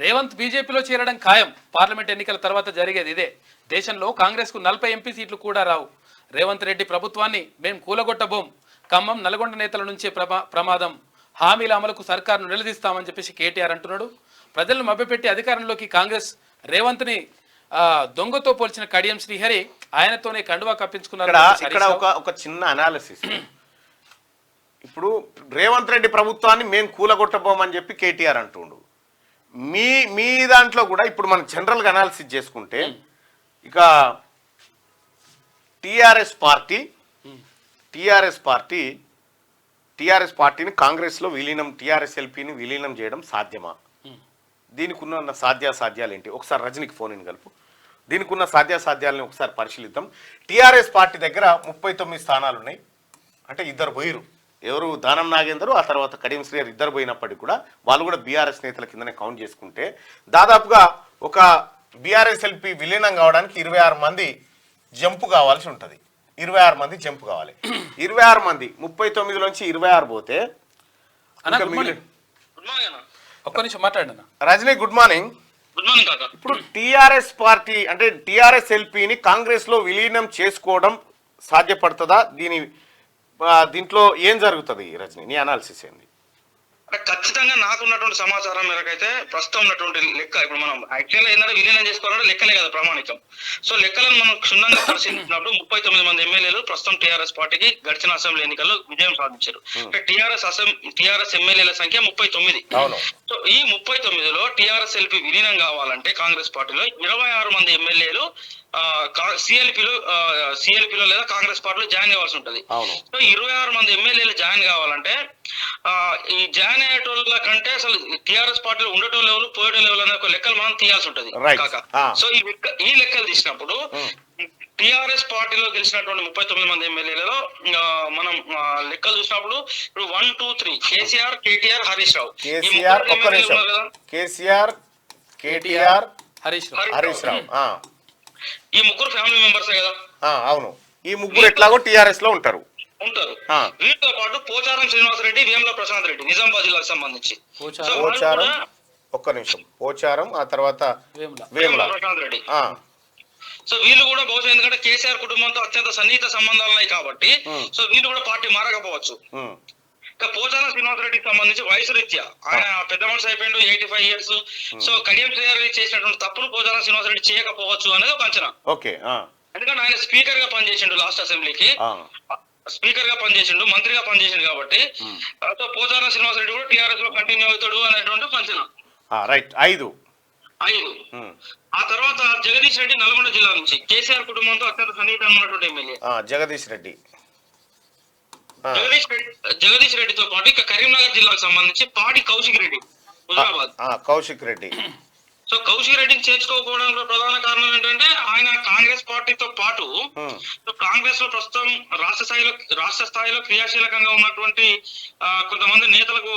రేవంత్ బీజేపీలో చేరడం ఖాయం. పార్లమెంట్ ఎన్నికల తర్వాత జరిగేది ఇదే. దేశంలో కాంగ్రెస్కు 40 ఎంపీ సీట్లు కూడా రావు. రేవంత్ రెడ్డి ప్రభుత్వాన్ని మేం కూలగొట్టబోం. ఖమ్మం నల్గొండ నేతల నుంచే ప్రమాదం. హామీల అమలుకు సర్కారును నిలదీస్తామని చెప్పేసి కేటీఆర్ అంటున్నాడు. ప్రజలను మభ్యపెట్టి అధికారంలోకి కాంగ్రెస్ రేవంత్ని దొంగతో పోల్చిన కడియం శ్రీహరి ఆయనతోనే కండువా కప్పించుకున్నారు. ఇక్కడ ఒక చిన్న అనాలిసిస్. ఇప్పుడు రేవంత్ రెడ్డి ప్రభుత్వాన్ని మేము కూలగొట్టబోమని చెప్పి కేటీఆర్ అంటుండు. మీ దాంట్లో కూడా ఇప్పుడు మనం జనరల్గా అనాలిసిస్ చేసుకుంటే ఇక టీఆర్ఎస్ పార్టీని కాంగ్రెస్లో విలీనం, టీఆర్ఎస్ ఎల్పీని విలీనం చేయడం సాధ్యమా? దీనికి ఉన్న సాధ్యాసాధ్యాలు ఏంటి? ఒకసారి రజనీకి ఫోన్ ఇన్ కలుపు. దీనికి ఉన్న సాధ్యాసాధ్యాలని ఒకసారి పరిశీలిద్దాం. టీఆర్ఎస్ పార్టీ దగ్గర 39 స్థానాలు ఉన్నాయి. అంటే ఇద్దరు పోయిరు. ఎవరు? దానం నాగేందర్, ఆ తర్వాత కడియం శ్రీహరి ఇద్దరు పోయినప్పటికీ కూడా వాళ్ళు కూడా బీఆర్ఎస్ నేతల కిందనే కౌంట్ చేసుకుంటే దాదాపుగా ఒక బీఆర్ఎస్ ఎల్పీ విలీనం కావడానికి 26 మంది జంపు కావాల్సి ఉంటుంది. 26 మంది జంపు కావాలి. 26 మంది 39లోంచి 26 పోతే ఒక్క నిమిషం మాట్లాడండి. Rajani good morning. ఇప్పుడు టీఆర్ఎస్ పార్టీ అంటే టీఆర్ఎస్ ఎల్పీని కాంగ్రెస్ లో విలీనం చేసుకోవడం సాధ్యపడుతుందా? దీంట్లో ఏం జరుగుతుంది రజనీ? నీ అనాలిసిస్ ఏంది? ఖచ్చితంగా నాకున్నటువంటి సమాచారం మేరకైతే ప్రస్తుతం ఉన్నటువంటి లెక్క, ఇప్పుడు మనం యాక్చువల్గా ఏంటంటే విలీనం చేసుకోవాలంటే లెక్కలే కదా ప్రామాణికం. సో లెక్కలను మనం క్షుణ్ణంగా పరిశీలించినప్పుడు 39 మంది ఎమ్మెల్యేలు ప్రస్తుతం టీఆర్ఎస్ పార్టీకి గడిచిన అసెంబ్లీ ఎన్నికల్లో విజయం సాధించారు. అంటే టీఆర్ఎస్ ఎమ్మెల్యేల సంఖ్య 39. సో ఈ 39లో టీఆర్ఎస్ ఎల్పీ విలీనం కావాలంటే కాంగ్రెస్ పార్టీలో 26 మంది ఎమ్మెల్యేలు సిఎల్పిలో లేదా కాంగ్రెస్ పార్టీలో జాయిన్ కావాల్సి ఉంటుంది. సో 26 మంది ఎమ్మెల్యేలు జాయిన్ కావాలంటే ఈ జాయిన్ అయ్యేటోళ్ళ కంటే అసలు టీఆర్ఎస్ పార్టీలో ఉండేటోళ్ళు ఎవరు, పోయేటోళ్ళు ఎవరు అనే ఒక లెక్కలు మనం తీయాల్సి ఉంటుంది కాక. సో ఈ లెక్కలు తీసినప్పుడు టీఆర్ఎస్ పార్టీలో గెలిచినటువంటి 39 మంది ఎమ్మెల్యేలలో మనం లెక్కలు చూసినప్పుడు ఇప్పుడు 1, 2, 3 కేసీఆర్, కేటీఆర్, హరీష్ రావు. ఈ ముగ్గురు ఫ్యామిలీ మెంబర్స్ కదా. అవును, ఈ ముగ్గురు ఎట్లాగో టీఆర్ఎస్ లో ఉంటారు. వీటితో పాటు పోచారం శ్రీనివాసరెడ్డి, వేముల ప్రశాంత్ రెడ్డి నిజామాబాద్ జిల్లాకు సంబంధించి. ఒక్క నిమిషం. పోచారం, ఆ తర్వాత వేముల ప్రశాంత్ రెడ్డి. సో వీళ్ళు కూడా బహుశా ఎందుకంటే కేసీఆర్ కుటుంబంతో అత్యంత సన్నిహిత సంబంధాలు ఉన్నాయి కాబట్టి సో వీళ్ళు కూడా పార్టీ మారకపోవచ్చు. ఇక పోచారం శ్రీనివాసరెడ్డికి సంబంధించి వయసు రీత్యా ఆయన పెద్ద మనిషి అయిపోయిండు, 85 years. సో కడియం శ్రీహరి చేసినటువంటి తప్పులు పోచారం శ్రీనివాసరెడ్డి చేయకపోవచ్చు అనేది ఒక అంచనా. ఎందుకంటే ఆయన స్పీకర్ గా పనిచేసిండు, లాస్ట్ అసెంబ్లీకి స్పీకర్ గా పనిచేసిండు, మంత్రిగా పనిచేసిండు కాబట్టి సో పోచారం శ్రీనివాసరెడ్డి కూడా టీఆర్ఎస్ లో కంటిన్యూ అవుతాడు అనేటువంటి అంచనా. 5. ఆ తర్వాత జగదీష్ రెడ్డి నల్గొండ జిల్లా నుంచి కేసీఆర్ కుటుంబంతో అత్యంత సన్నిహితంగా ఉన్నటువంటి ఎమ్మెల్యే జగదీష్ రెడ్డితో పాటు ఇక కరీంనగర్ జిల్లాకు సంబంధించి పాటి కౌశిక్ రెడ్డి, హుజరాబాద్. సో కౌశిక్ రెడ్డిని చేర్చుకోకపోవడంలో ప్రధాన కారణం ఏంటంటే ఆయన కాంగ్రెస్ పార్టీతో పాటు కాంగ్రెస్ లో ప్రస్తుతం రాష్ట్ర స్థాయిలో క్రియాశీలకంగా ఉన్నటువంటి కొంతమంది నేతలకు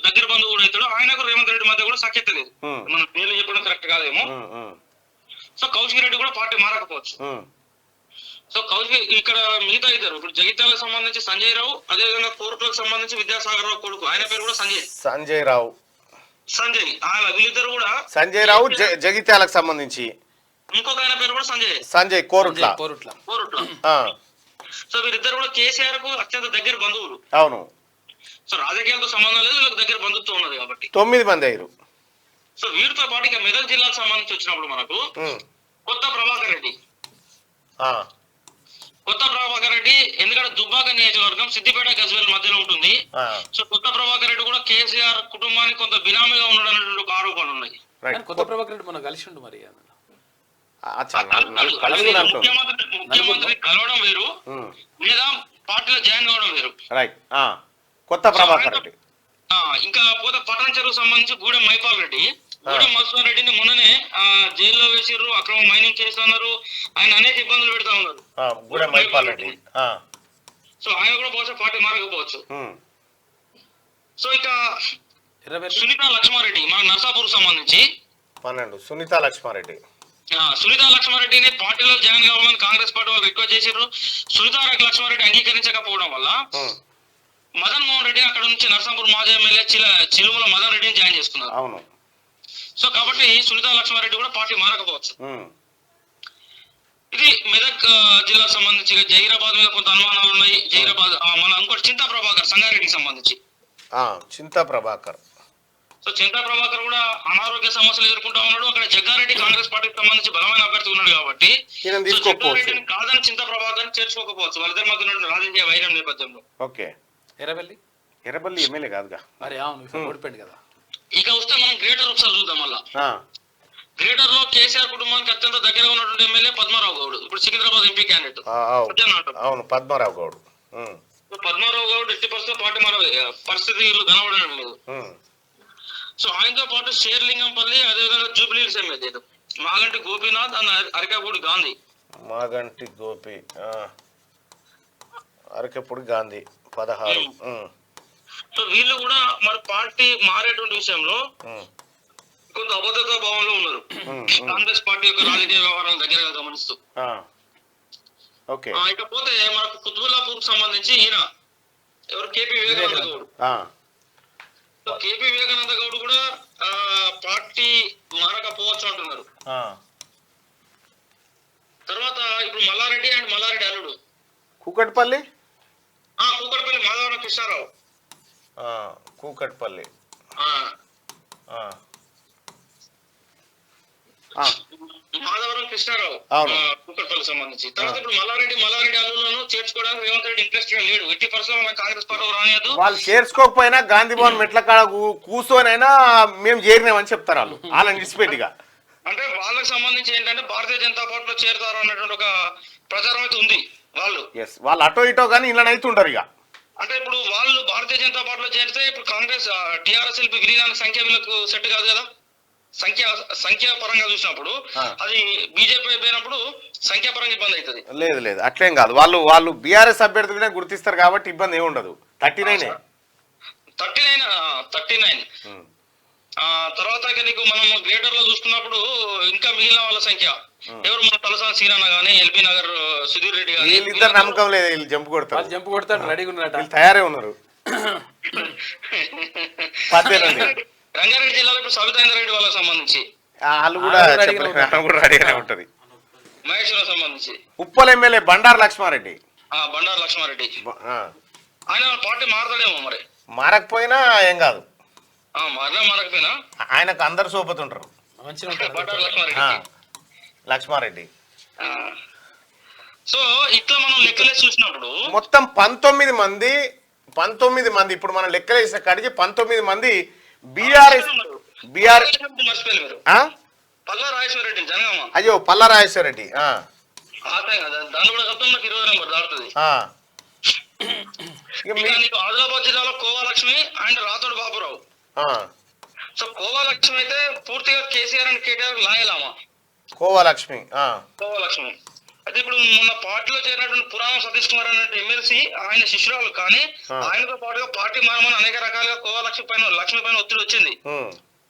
దగ్గర బంధువు కూడా అవుతాడు. ఆయనకు రేవంత్ రెడ్డి మధ్య కూడా సఖ్యత లేదు. మన పేర్లు చెప్పడం కరెక్ట్ కాదేమో. సో కౌశిక్ రెడ్డి కూడా పార్టీ మారకపోవచ్చు. సో కౌశిక్ ఇక్కడ మిగతా ఇద్దరు ఇప్పుడు జగిత్యాలకు సంబంధించి సంజయ్ రావు, అదేవిధంగా కోరుట్లకు సంబంధించి విద్యాసాగర్ రావు కొడుకు, ఆయన పేరు కూడా సంజయ్ వీళ్ళిద్దరు కూడా సంజయ్ రావు జగిత్యాలకు సంబంధించి ఇంకొక ఆయన పేరు కూడా సంజయ్ కోరుట్ల. సో వీరిద్దరు కూడా కేసీఆర్ కు అత్యంత దగ్గర బంధువులు. అవును. సో రాజకీయాలతో సంబంధం లేదు, వీళ్ళకి దగ్గర బంధుత్వం ఉన్నది కాబట్టి 9 మంది అయ్యారు. సో వీరితో పాటు ఇక మెదక్ జిల్లాకు సంబంధించి వచ్చినప్పుడు మనకు కొత్త ప్రభాకర్ రెడ్డి ఎందుకంటే దుబ్బాక నియోజకవర్గం సిద్దిపేట గజ్వేల్ మధ్యలో ఉంటుంది. సో కొత్త ప్రభాకర్ రెడ్డి కూడా కేసీఆర్ కుటుంబానికి కొంత బినామీగా ఉండడం అనేటువంటి ఒక ఆరోపణలు ఉన్నాయి. కొత్త ప్రభాకర్ రెడ్డి మనం కలిసి ఉండు మరి ముఖ్యమంత్రి కలవడం వేరు, లేదా పార్టీలో జాయిన్ కావడం వేరు. కొత్త ప్రభాకర్ రెడ్డి. ఇంకా పోతే పట్టణ చెరువు సంబంధించి గూడెం మైపాల్ రెడ్డి, గూడెం మధుసూదన్ రెడ్డిని మొన్ననే జైల్లో వేసిర్రు, అక్రమ మైనింగ్ చేస్తున్నారు, ఆయన అనేక ఇబ్బందులు పెడతా ఉన్నారు. సో ఆయన కూడా బహుశా పార్టీ మారకపోవచ్చు. సో ఇక సునీత లక్ష్మారెడ్డి మన నర్సాపూర్ సంబంధించి 12 సునీత లక్ష్మారెడ్డిని పార్టీలో జాయిన్ కావాలని కాంగ్రెస్ పార్టీ వాళ్ళు రిక్వెస్ట్ చేశారు. సునీత లక్ష్మారెడ్డి అంగీకరించకపోవడం వల్ల మదన్ మోహన్ రెడ్డి అక్కడ నుంచి నర్సాపూర్ మాజీ ఎమ్మెల్యే చిలుముల మదన్ రెడ్డిని జాయిన్ చేసుకున్నారు. సో కాబట్టి సునీతా లక్ష్మారెడ్డి కూడా పార్టీ మారకపోవచ్చు. ఉమ్. ఇది మెదక్ జిల్లాకు సంబంధించి జహీరాబాద్ మీద కొంత అనుమానాలు ఉన్నాయి. జహీరాబాద్ మన ఇంకోటి చింతా ప్రభాకర్ సంగారెడ్డికి సంబంధించి. చింతా ప్రభాకర్. సో చింతా ప్రభాకర్ కూడా అనారోగ్య సమస్యలు ఎదుర్కొంటా ఉన్నాడు. అక్కడ జగ్గారెడ్డి కాంగ్రెస్ పార్టీకి సంబంధించి బలమైన అభ్యర్థి ఉన్నాడు కాబట్టి జగ్గారెడ్డిని కాదని చింతా ప్రభాకర్ చేర్చుకోకపోవచ్చు. వాళ్ళిద్దరి మధ్య ఉన్న రాజకీయ వైరం నేపథ్యంలో. ఓకే. ఎర్రబెల్లి ఎమ్మెల్యే కాదుగా. మరి అవును ఓడిపోయింది కదా. ఇక వస్తే మనం గ్రేటర్ ఒకసారి చూద్దాం. మళ్ళా గ్రేటర్ లో కేసీఆర్ కుటుంబానికి అత్యంత దగ్గర ఉన్నటువంటి ఎమ్మెల్యే పద్మారావు గౌడ్, ఇప్పుడు సికింద్రాబాద్ ఎంపీ క్యాండిడేట్. అవును, పద్మారావు గౌడ్. పద్మారావు గౌడ్ ఎట్టి పరిస్థితుల్లో పార్టీ మారే పరిస్థితి కనబడడం లేదు. సో ఆయనతో పాటు షేర్లింగంపల్లి, అదేవిధంగా Jubilee Hills MLA Maganti Gopinath and Arikapudi Gandhi. Maganti Gopi, Arikapudi Gandhi 16. So వీళ్ళు కూడా మరి పార్టీ మారేటువంటి విషయంలో కొంత అబద్ధత భావంలో ఉన్నారు. కాంగ్రెస్ పార్టీ యొక్క రాజకీయ వ్యవహారాలను దగ్గరగా గమనిస్తూ. ఇకపోతే మనకు కుతుబుల్లాపూర్ సంబంధించి ఈయన ఎవరు కేపీ వివేకానంద గౌడ్. కేపీ వివేకానంద గౌడ్ కూడా పార్టీ మారకపోవచ్చు అంటున్నారు. తర్వాత ఇప్పుడు మల్లారెడ్డి అండ్ మల్లారెడ్డి అల్లుడు కూకట్పల్లి మాధవరం కృష్ణారావు. కూకట్పల్లి మాధవరం కృష్ణారావు కూకట్పల్లి సంబంధించి. తర్వాత ఇప్పుడు మల్లారెడ్డి అల్లులను చేర్చుకోవడానికి రేవంత్ రెడ్డి ఇంట్రెస్ట్ లేడు. ఎట్టి పరిస్థితుల్లో కాంగ్రెస్ పార్టీ రానియదు. వాళ్ళు చేర్చుకోకపోయినా గాంధీ భవన్ మెట్ల కాడ కూర్చోనైనా మేము చేరినామని చెప్తారు వాళ్ళు, వాళ్ళని నిలిచిపెట్టిగా. అంటే వాళ్ళకి సంబంధించి ఏంటంటే భారతీయ జనతా పార్టీలో చేరుతారు అన్నటువంటి ఒక ప్రచారం అయితే ఉంది. వాళ్ళు అటో ఇటో కానీ ఇళ్ళనైతే ఉండరు ఇక. అంటే ఇప్పుడు వాళ్ళు భారతీయ జనతా పార్టీలో చేరితే ఇప్పుడు కాంగ్రెస్ టీఆర్ఎస్ విలీనానికి సంఖ్య వీళ్ళకు సెట్ కాదు కదా. సంఖ్యా పరంగా చూసినప్పుడు అది బీజేపీ అయిపోయినప్పుడు సంఖ్యాపరంగా ఇబ్బంది అవుతుంది. లేదు అట్లేం కాదు. వాళ్ళు బీఆర్ఎస్ అభ్యర్థులనే గుర్తిస్తారు కాబట్టి ఇబ్బంది ఏమి ఉండదు. 39. తర్వాత నీకు మనం గ్రేటర్ లో చూసుకున్నప్పుడు ఇంకా మిగిలిన వాళ్ళ సంఖ్య ఎవరు, మన తలసాని సీనన్న గానీ, ఎల్బీ నగర్ సుధీర్ రెడ్డి గానీ, వీళ్ళిద్దరు నమ్మకం లేదు. వీళ్ళు జంపు కొడతారు రెడీగా ఉన్నారు, తయారే ఉన్నారు. రంగారెడ్డి జిల్లాలో ఇప్పుడు సబితాందర్ రెడ్డి వాళ్ళకి సంబంధించి వాళ్ళు కూడా రెడీగానే ఉంటది. మహేశ్వరం సంబంధించి ఉప్పల్ ఎమ్మెల్యే బండారు లక్ష్మారెడ్డి. ఆయన పార్టీ మారతాడేమో. మరి మారకపోయినా ఏం కాదు, మారకపోయినా ఆయనకు అందరు సోపతుంటారు. లక్ష్మారెడ్డి. సో ఇట్లా మనం లెక్కలేసి చూసినప్పుడు మొత్తం 19 మంది ఇప్పుడు మనం లెక్కలేసిన కాడికి 19 మంది బీఆర్ఎస్. అయ్యో పల్లా రాజేశ్వర రెడ్డి. ఆదిలాబాద్ జిల్లాలో కోవాలక్ష్మి అండ్ రాథోడ్ బాబురావు. సో కోవాలక్ష్మి అయితే పూర్తిగా కేసీఆర్ అండ్ కేటీఆర్ లాయలామా. కోవాలక్ష్మి అయితే ఇప్పుడు మొన్న పార్టీలో చేరినటువంటి పురాణ సతీష్ కుమార్ అనే ఎమ్మెల్సీ ఆయన శిష్యురాలు, కానీ ఆయనతో పాటుగా పార్టీ మారమని అనేక రకాలుగా కోవాలక్ష్మి పైన ఒత్తిడి వచ్చింది,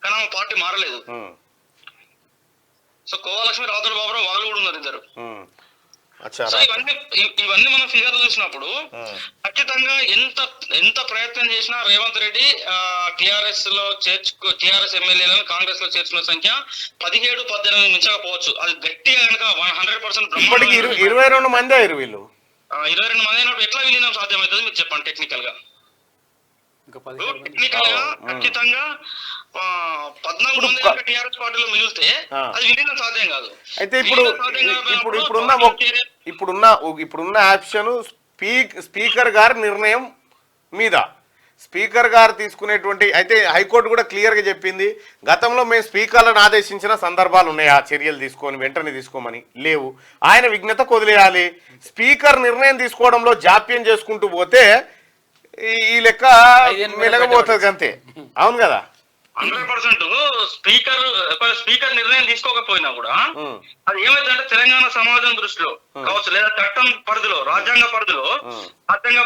కానీ ఆమె పార్టీ మారలేదు. సో కోవాలక్ష్మి రాథోడ్ బాబురావు వాళ్ళు కూడా ఉన్నారు ఇద్దరు. సో ఇవన్నీ మనం ఫిగర్ చూసినప్పుడు ఖచ్చితంగా ఎంత ప్రయత్నం చేసినా రేవంత్ రెడ్డి టిఆర్ఎస్ ఎమ్మెల్యేలను కాంగ్రెస్ లో చేర్చిన సంఖ్య 17-18 మించకపోవచ్చు. అది గట్టిగా కనుక 100% 22 మంది అయ్యారు వీళ్ళు. 22 మంది అయినప్పుడు ఎట్లా విలీనం సాధ్యమవుతుంది మీరు చెప్పండి. టెక్నికల్ గా ఖచ్చితంగా 14 మంది టిఆర్ఎస్ పార్టీలో మిగిలితే అది విలీనం సాధ్యం కాదు. అయితే ఇప్పుడున్న ఆప్షన్ స్పీకర్ గారి నిర్ణయం మీద, స్పీకర్ గారు తీసుకునేటువంటి, అయితే హైకోర్టు కూడా క్లియర్ గా చెప్పింది గతంలో మేము స్పీకర్లను ఆదేశించిన సందర్భాలు ఉన్నాయి, ఆ చర్యలు తీసుకొని వెంటనే తీసుకోమని. లేవు, ఆయన విజ్ఞత కొదిలేయాలి. స్పీకర్ నిర్ణయం తీసుకోవడంలో జాప్యం చేసుకుంటూ పోతే ఈ లెక్క మెలగబోతుంది అంతే. అవును కదా. 100% స్పీకర్ నిర్ణయం తీసుకోకపోయినా కూడా అది ఏమైందంటే తెలంగాణ సమాజం దృష్టిలో కావచ్చు, లేదా చట్టం పరిధిలో, రాజ్యాంగ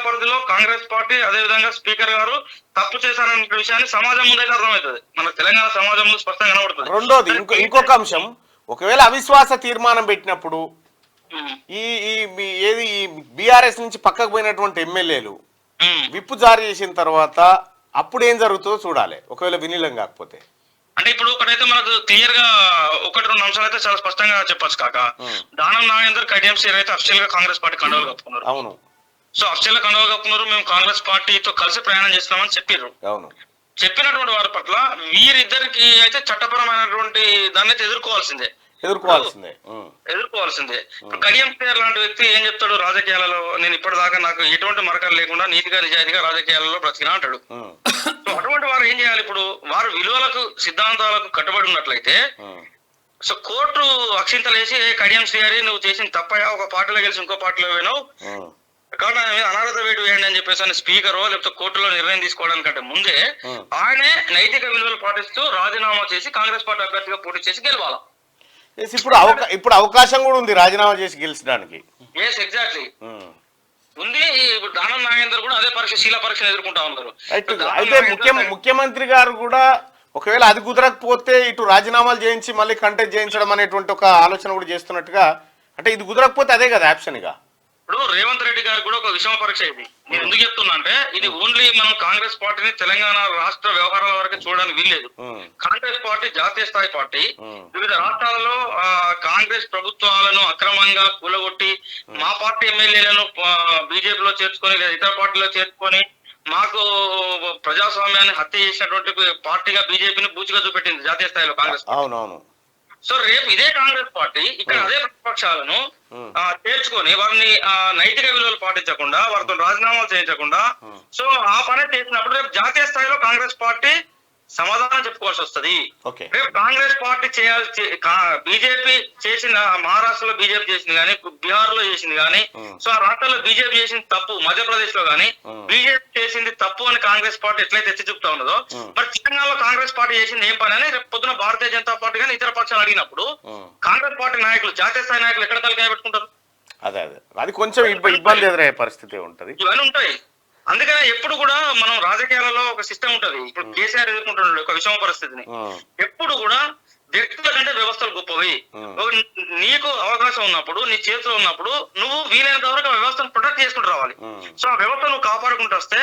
పరిధిలో కాంగ్రెస్ పార్టీ అదేవిధంగా స్పీకర్ గారు తప్పు చేశారనే విషయాన్ని సమాజం ముందైతే అర్థమవుతుంది. మన తెలంగాణ సమాజం ముందు స్పష్టంగా కనబడుతుంది. రెండోది ఇంకొక అంశం, ఒకవేళ అవిశ్వాస తీర్మానం పెట్టినప్పుడు ఏది బీఆర్ఎస్ నుంచి పక్కకు పోయినటువంటి ఎమ్మెల్యేలు విప్పు జారీ చేసిన తర్వాత అప్పుడు ఏం జరుగుతుందో చూడాలి. ఒకవేళ విలీనం కాకపోతే అంటే ఇప్పుడు ఒకటైతే మనకు క్లియర్ గా ఒకటి రెండు అంశాలు అయితే చాలా స్పష్టంగా చెప్పొచ్చు కాక. దానం నాగేందర్ కడియం శ్రీహరి అయితే అఫీషియల్ గా కాంగ్రెస్ పార్టీ కండువాలు కప్పుకున్నారు. అవును. సో అఫీషియల్ గా కండువాలు కప్పుకున్నారు, మేము కాంగ్రెస్ పార్టీతో కలిసి ప్రయాణం చేస్తున్నామని చెప్పారు. అవును. చెప్పినటువంటి వారి పట్ల వీరిద్దరికి అయితే చట్టపరమైనటువంటి దాన్ని అయితే ఎదుర్కోవాల్సిందే. ఇప్పుడు కడియం శ్రీహరి లాంటి వ్యక్తి ఏం చెప్తాడు, రాజకీయాలలో నేను ఇప్పటిదాకా నాకు ఎటువంటి మరకలు లేకుండా నీతిగా నిజాయితీగా రాజకీయాలలో బ్రతికినా అంటాడు. సో అటువంటి వారు ఏం చేయాలి, ఇప్పుడు వారు విలువలకు సిద్ధాంతాలకు కట్టుబడి ఉన్నట్లయితే సో కోర్టు అక్షింతలేసి కడియం శ్రీహరి నువ్వు చేసిన తప్పయా, ఒక పార్టీలో గెలిచి ఇంకో పార్టీలో పోయినావు కాబట్టి ఆయన మీద అనర్హత వేటు వేయండి అని చెప్పేసి అని స్పీకర్ లేకపోతే కోర్టులో నిర్ణయం తీసుకోవడానికంటే ముందే ఆయనే నైతిక విలువలు పాటిస్తూ రాజీనామా చేసి కాంగ్రెస్ పార్టీ అభ్యర్థిగా పోటీ చేసి గెలవాలి. ఇప్పుడు అవకాశం కూడా ఉంది రాజీనామా చేసి గెలిచడానికి. ఎస్ ఎగ్జాక్ట్లీ ఉంది. ఇప్పుడు దానం నాగేందర్ కూడా అదే శీల పరీక్షను ఎదుర్కొంటా ఉన్నారు. అయితే ముఖ్యమంత్రి గారు కూడా ఒకవేళ అది కుదరకపోతే ఇటు రాజీనామాలు చేయించి మళ్ళీ కంటెస్ట్ చేయించడం అనేటువంటి ఒక ఆలోచన కూడా చేస్తున్నట్టుగా, అంటే ఇది కుదరకపోతే అదే కదా ఆప్షన్ ఇక. ఇప్పుడు రేవంత్ రెడ్డి గారు కూడా ఒక విషమ పరీక్ష ఇది. నేను ఎందుకు చెప్తున్నా అంటే ఇది ఓన్లీ మనం కాంగ్రెస్ పార్టీని తెలంగాణ రాష్ట్ర వ్యవహారాల వరకు చూడడానికి వీల్లేదు. కాంగ్రెస్ పార్టీ జాతీయ స్థాయి పార్టీ. వివిధ రాష్ట్రాలలో కాంగ్రెస్ ప్రభుత్వాలను అక్రమంగా కూలగొట్టి మా పార్టీ ఎమ్మెల్యేలను బీజేపీలో చేర్చుకొని లేదా ఇతర పార్టీలో చేర్చుకొని మాకు ప్రజాస్వామ్యాన్ని హత్య చేసినటువంటి పార్టీగా బీజేపీని బూచిగా చూపెట్టింది జాతీయ స్థాయిలో కాంగ్రెస్. అవునవును. సో రేపు ఇదే కాంగ్రెస్ పార్టీ ఇక్కడ అదే ప్రతిపక్షాలను చేర్చుకొని వారిని నైతిక విలువలు పాటించకుండా వారితో రాజీనామాలు చేయించకుండా సో ఆ పని చేసినప్పుడు రేపు జాతీయ స్థాయిలో కాంగ్రెస్ పార్టీ సమాధానం చెప్పుకోవాల్సి వస్తుంది. రేపు కాంగ్రెస్ పార్టీ బీజేపీ చేసిన మహారాష్ట్రలో బీజేపీ చేసింది కానీ బీహార్ లో చేసింది కానీ సో ఆ రాష్ట్రాల్లో బీజేపీ చేసింది తప్పు, మధ్యప్రదేశ్ లో కానీ బీజేపీ చేసింది తప్పు అని కాంగ్రెస్ పార్టీ ఎట్లయితే ఎత్తి చూపుతా ఉన్నదో మరి తెలంగాణలో కాంగ్రెస్ పార్టీ చేసింది ఏం పని అని రేపు పొద్దున భారతీయ జనతా పార్టీ కానీ ఇతర పక్షాలు అడిగినప్పుడు కాంగ్రెస్ పార్టీ నాయకులు జాతీయ స్థాయి నాయకులు ఎక్కడ తలకాయ పెట్టుకుంటారు? అదే అది కొంచెం ఇబ్బంది ఎదురయ్యే పరిస్థితి ఉంటది. ఇవన్నీ ఉంటాయి. అందుకనే ఎప్పుడు కూడా మనం రాజకీయాలలో ఒక సిస్టమ్ ఉంటది. ఇప్పుడు కేసీఆర్ ఎదుర్కొంటున్నాడు ఒక విషమ పరిస్థితిని. ఎప్పుడు కూడా వ్యక్తుల కంటే వ్యవస్థలు గొప్పవి. నీకు అవకాశం ఉన్నప్పుడు నీ చేతిలో ఉన్నప్పుడు నువ్వు వీలైనంత వరకు ఆ వ్యవస్థను ప్రొటెక్ట్ చేసుకుంటూ రావాలి. సో ఆ వ్యవస్థ నువ్వు కాపాడుకుంటూ వస్తే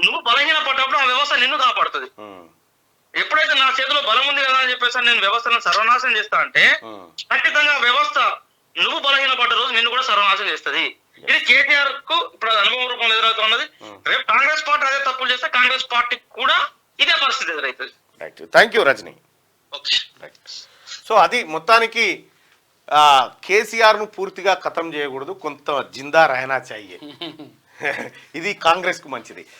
నువ్వు బలహీన పడ్డప్పుడు ఆ వ్యవస్థ నిన్ను కాపాడుతుంది. ఎప్పుడైతే నా చేతిలో బలం ఉంది కదా అని చెప్పేసి నేను వ్యవస్థను సర్వనాశనం చేస్తా అంటే ఖచ్చితంగా వ్యవస్థ నువ్వు బలహీన పడ్డ రోజు నిన్ను కూడా సర్వనాశనం చేస్తుంది. ఇది కేటీఆర్ కు ఇప్పుడు అనుభవం రూపంలో ఎదురవుతున్నది. రేపు కాంగ్రెస్ పార్టీ అదే తప్పులు చేస్తే కాంగ్రెస్ పార్టీ కూడా ఇదే పరిస్థితి ఎదురవుతుంది. Thank you Rajani. సో అది మొత్తానికి కేసీఆర్ ను పూర్తిగా ఖతం చేయకూడదు, కొంత జిందా రహనా చాయ్యే. ఇది కాంగ్రెస్ కు మంచిది.